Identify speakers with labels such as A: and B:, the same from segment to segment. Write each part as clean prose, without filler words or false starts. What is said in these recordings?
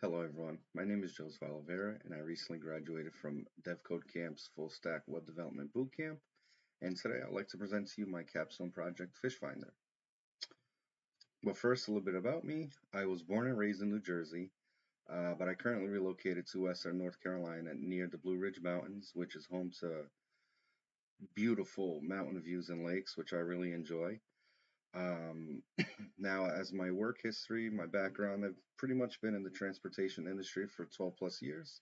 A: Hello everyone, my name is Joseph Oliveria and I recently graduated from devCodeCamp's Full Stack Web Development Bootcamp, and today I'd like to present to you my capstone project, FishFinder. But first, a little bit about me. I was born and raised in New Jersey, but I currently relocated to Western North Carolina near the Blue Ridge Mountains, which is home to beautiful mountain views and lakes, which I really enjoy. Um, Now, as my work history, my background, I've pretty much been in the transportation industry for 12 plus years.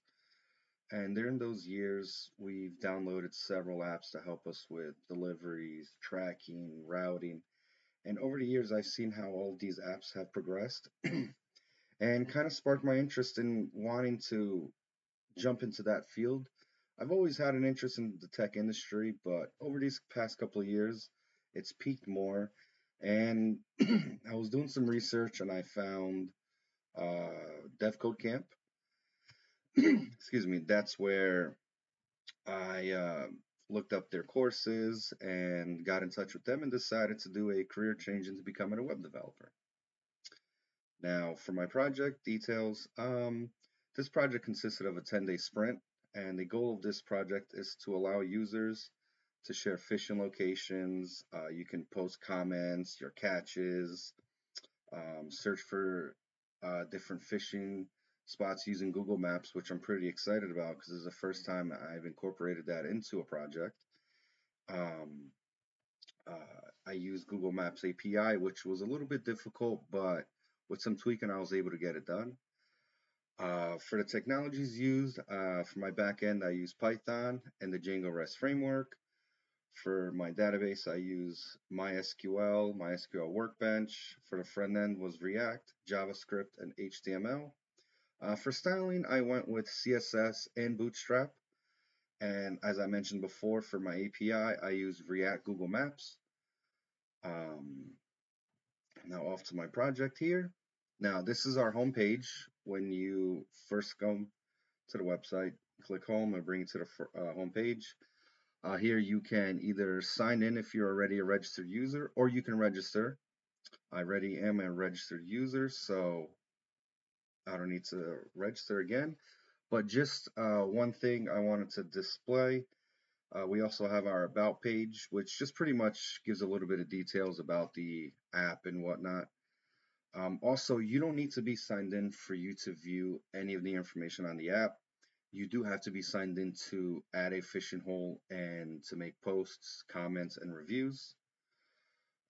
A: And during those years, we've downloaded several apps to help us with deliveries, tracking, routing. And over the years, I've seen how all of these apps have progressed and kind of sparked my interest in wanting to jump into that field. I've always had an interest in the tech industry, but over these past couple of years, it's peaked more. And I was doing some research and I found devCodeCamp. Excuse me, that's where I looked up their courses and got in touch with them and decided to do a career change into becoming a web developer. Now, for my project details, this project consisted of a 10-day sprint, and the goal of this project is to allow users to share fishing locations. You can post comments, your catches, search for different fishing spots using Google Maps, which I'm pretty excited about because this is the first time I've incorporated that into a project. Um, I used Google Maps API, which was a little bit difficult, but with some tweaking, I was able to get it done. For the technologies used, for my backend, I use Python and the Django REST framework. For my database, I use MySQL Workbench. For the front end was React, JavaScript, and HTML. For styling, I went with CSS and Bootstrap. And as I mentioned before, for my API, I use React Google Maps. Um, Now off to my project here. Now this is our home page. When you first come to the website, click home and bring you to the home page. Here you can either sign in if you're already a registered user, or you can register. I already am a registered user, so I don't need to register again. But just one thing I wanted to display. We also have our about page, which just pretty much gives a little bit of details about the app and whatnot. Also, you don't need to be signed in for you to view any of the information on the app. You do have to be signed in to add a fishing hole and to make posts, comments, and reviews.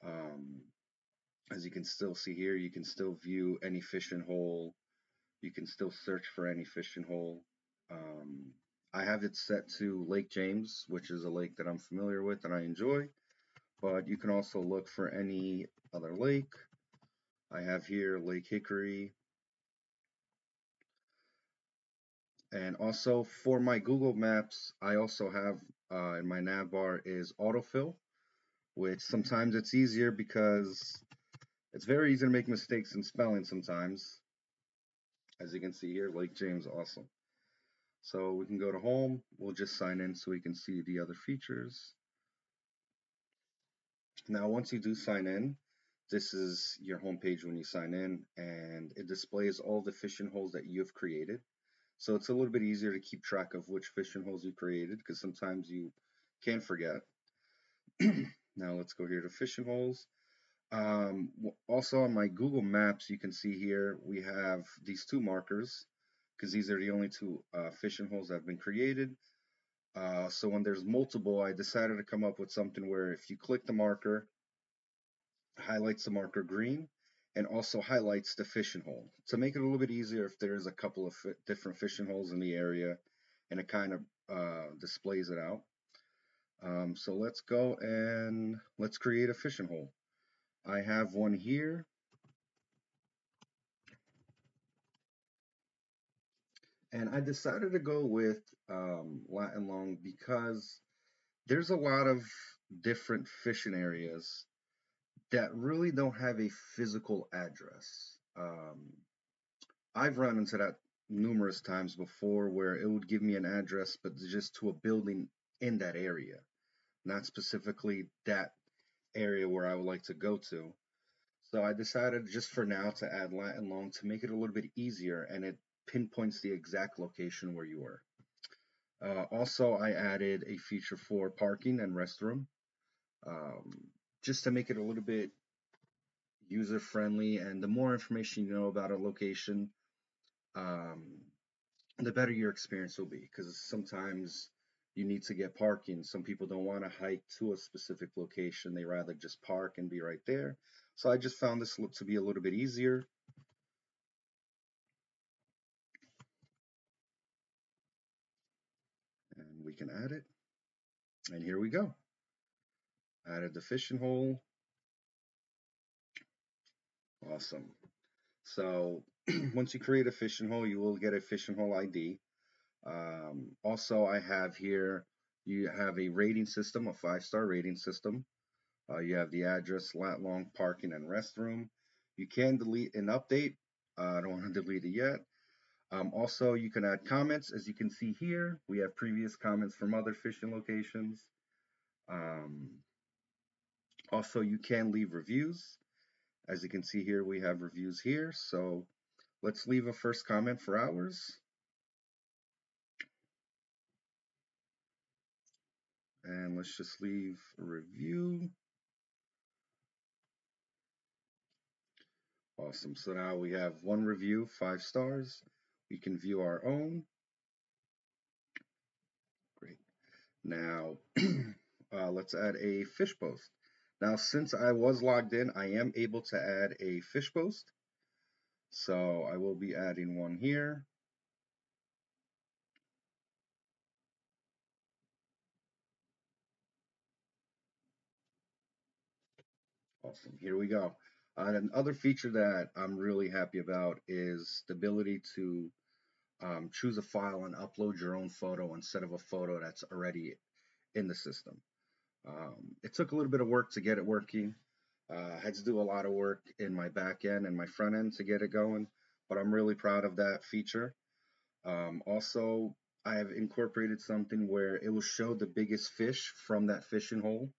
A: Um, as you can still see here, you can still view any fishing hole. You can still search for any fishing hole. Um, I have it set to Lake James, which is a lake that I'm familiar with and I enjoy, but you can also look for any other lake. I have here Lake Hickory. And also for my Google Maps, I also have in my nav bar is autofill, which sometimes it's easier because it's very easy to make mistakes in spelling sometimes. As you can see here, Lake James, awesome. So we can go to home. We'll just sign in so we can see the other features. Now, once you do sign in, this is your home page when you sign in, and it displays all the fishing holes that you've created. So it's a little bit easier to keep track of which fishing holes you created because sometimes you can forget. Now let's go here to fishing holes. Also on my Google Maps, you can see here we have these two markers because these are the only two fishing holes that have been created. So when there's multiple, I decided to come up with something where if you click the marker, highlights the marker green, and also highlights the fishing hole to make it a little bit easier if there's a couple of different fishing holes in the area, and it kind of displays it out. So let's go and let's create a fishing hole. I have one here. And I decided to go with Latin Long because there's a lot of different fishing areas that really don't have a physical address. I've run into that numerous times before where it would give me an address, but just to a building in that area, not specifically that area where I would like to go to. So I decided just for now to add Latin Long to make it a little bit easier, and it pinpoints the exact location where you were. Also, I added a feature for parking and restroom, um, just to make it a little bit user friendly. And the more information you know about a location, um, the better your experience will be. Because sometimes you need to get parking. Some people don't want to hike to a specific location, they rather just park and be right there. So I just found this to be a little bit easier. And we can add it. And here we go. Added the fishing hole. Awesome. So once you create a fishing hole, you will get a fishing hole ID. Also, I have here, you have a rating system, a 5-star rating system. You have the address, lat long, parking, and restroom. You can delete and update. I don't want to delete it yet. Also, you can add comments. As you can see here, we have previous comments from other fishing locations. Um, Also, you can leave reviews. As you can see here, we have reviews here. So let's leave a first comment for ours. And let's just leave a review. Awesome. So now we have one review, 5 stars. We can view our own. Great. Now, let's add a fish post. Now, since I was logged in, I am able to add a fish post. So I will be adding one here. Awesome. Here we go. Another feature that I'm really happy about is the ability to choose a file and upload your own photo instead of a photo that's already in the system. It took a little bit of work to get it working. I had to do a lot of work in my back end and my front end to get it going, but I'm really proud of that feature. Also, I have incorporated something where it will show the biggest fish from that fishing hole.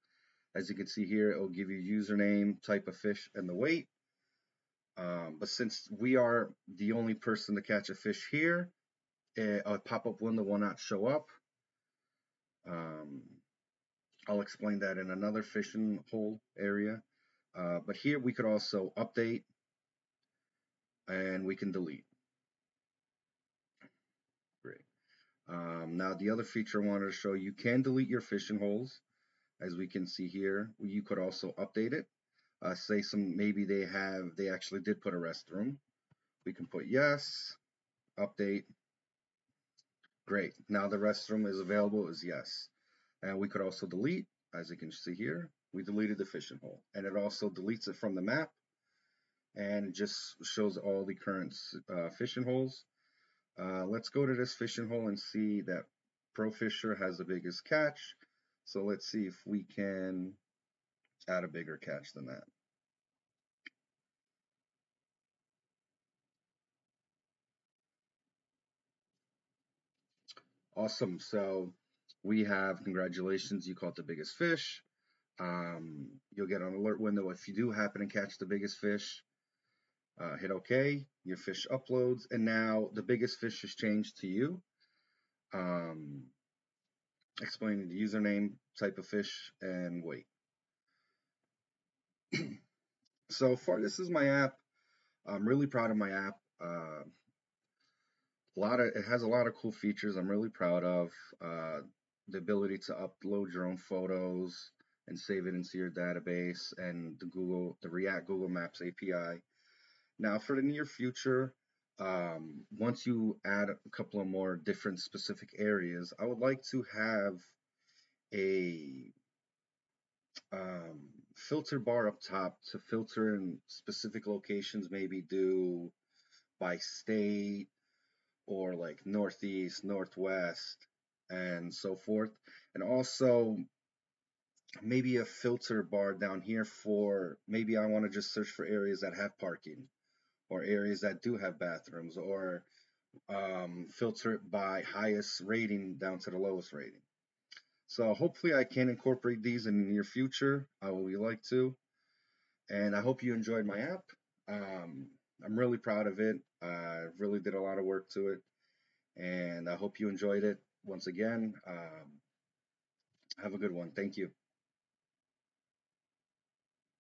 A: As you can see here, it will give you username, type of fish, and the weight. But since we are the only person to catch a fish here, a pop-up window will not show up. I'll explain that in another fishing hole area. But here we could also update and we can delete. Great. Now the other feature I wanted to show, you can delete your fishing holes. As we can see here, you could also update it. Say maybe they actually did put a restroom. We can put yes, update. Great. Now the restroom is available as yes. And we could also delete, as you can see here, we deleted the fishing hole. And it also deletes it from the map and just shows all the current fishing holes. Let's go to this fishing hole and see that Pro Fisher has the biggest catch. So let's see if we can add a bigger catch than that. Awesome. So we have, congratulations, you caught the biggest fish. You'll get an alert window if you do happen to catch the biggest fish. Hit OK, your fish uploads, and now the biggest fish is changed to you. Explaining the username, type of fish, and weight. So far, this is my app. I'm really proud of my app. It has a lot of cool features I'm really proud of. The ability to upload your own photos and save it into your database, and the React Google Maps API. Now, for the near future, once you add a couple of more different specific areas, I would like to have a filter bar up top to filter in specific locations, maybe do by state or like northeast, northwest, and so forth. And also maybe a filter bar down here for maybe I want to just search for areas that have parking or areas that do have bathrooms, or filter it by highest rating down to the lowest rating. So hopefully I can incorporate these in the near future. I would like to. And I hope you enjoyed my app. I'm really proud of it. I really did a lot of work to it, and I hope you enjoyed it. Once again, have a good one. Thank you.